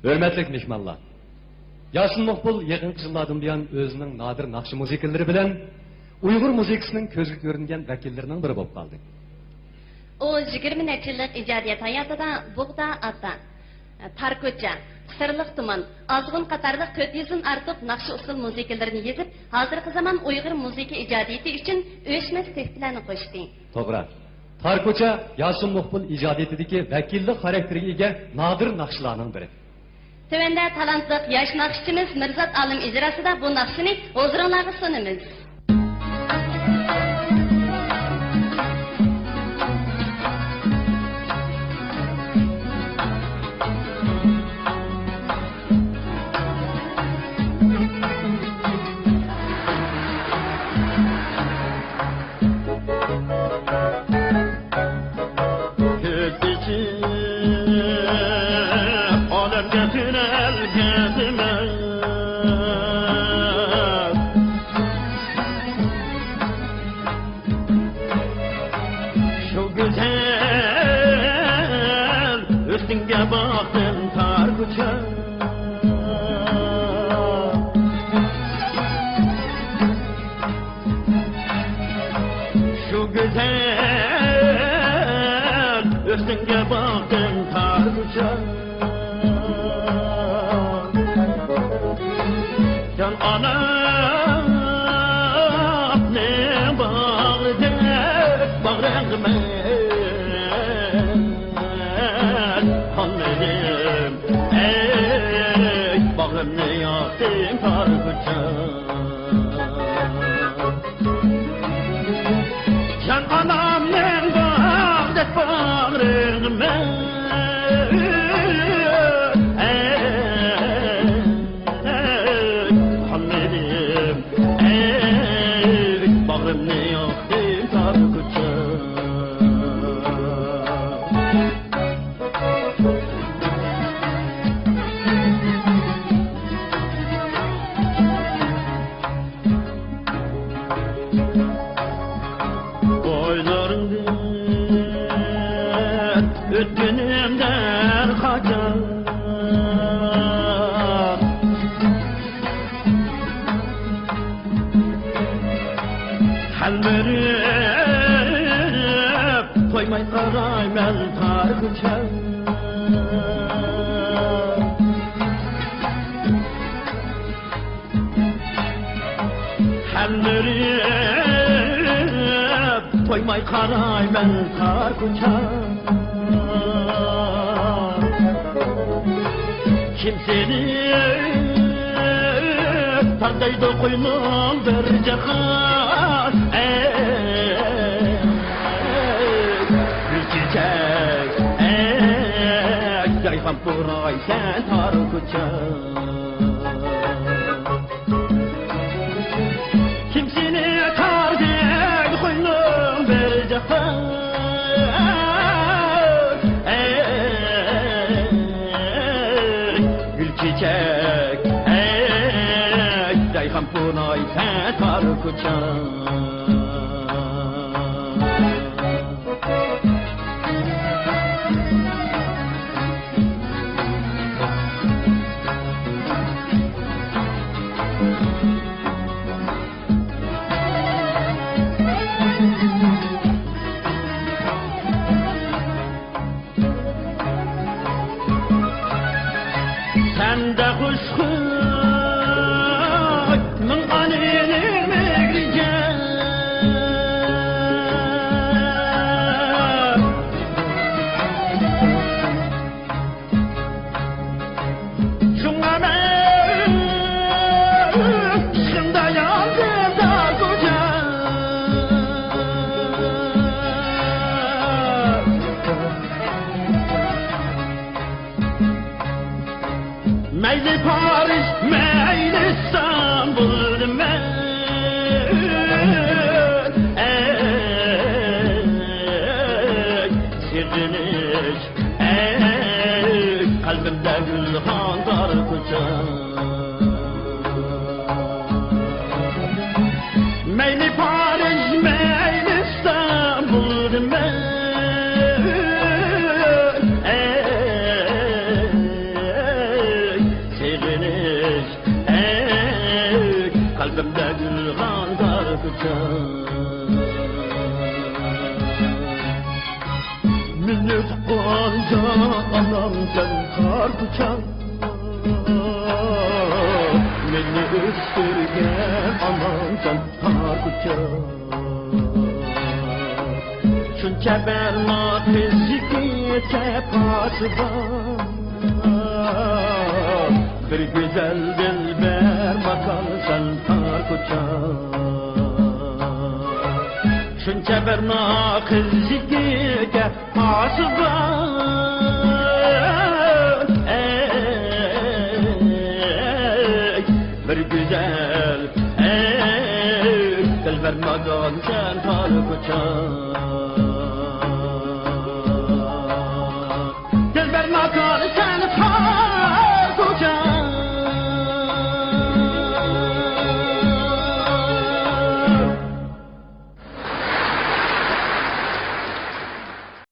Hürmetlik mehmanlar. Yasin Muqbil yaqinqi yillardan buyon o'zining nodir naqshi musiqalari bilan Uyg'ur musiqasining ko'zga ko'ringan vakillarining biri bo'lib qoldi. O 20 necha yillik ijodiyat hayotida Bug'da ata, Tarko'cha, Sirliq tuman, Azg'un qatorliq 400 dan ortiq naqshi usul musiqalarini yezib, hozirgi zamon Uyg'ur musiqa ijodiyati uchun o'chmas tehdilarni qo'shdi. To'g'ri. Tarko'cha Yasin Muqbil ijodiyatidagi vakillik xarakteriga ega nodir naqshlarning biri. Tövende talantlı yaş nakşçımız Mirzat Alim icrasında bu nakşını huzurunuza sunumuz. koça. Minnet koca anam sen kar koça. Beni üstürgen anam sen kar koça. Şunca berna fiziki tepası var. Bir güzel dilber bakarsan kar koça. Şunca berna fiziki tepası var. Bir güzel dilber bakarsan kar koça.